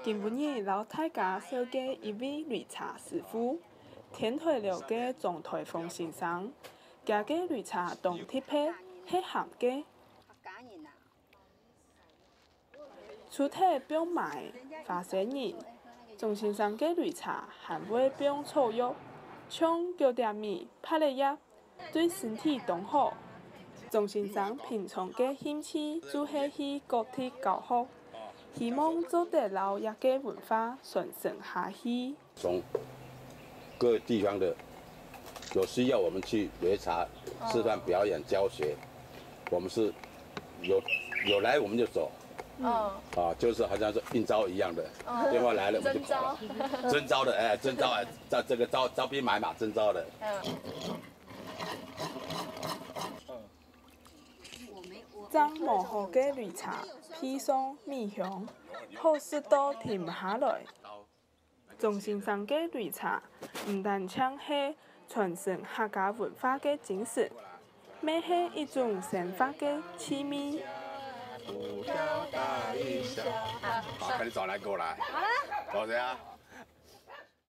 今日老大家绍介一位绿茶师傅，天台了嘅总台风先生，家嘅绿茶当铁皮系咸嘅，出体不用买花生仁，钟先生嘅绿茶还会不用炒肉，像叫点米拍嚟鸭，对身体都好。钟先生平常嘅兴趣就是去各地教学。希望做得老一个文化传承下去。从各地方的有需要，我们去擂茶、示范、表演、教学。我们是有来我们就走。就是好像是应招一样的，电话来了我们就跑了。征招的，征招这个招兵买马，征招的。将磨好嘅绿茶披上米香，好食到停不下来。钟先生嘅绿茶唔但像係傳承客家文化嘅精神，咩係一種生活嘅趣味。好，看你找来过来。好了。找谁啊？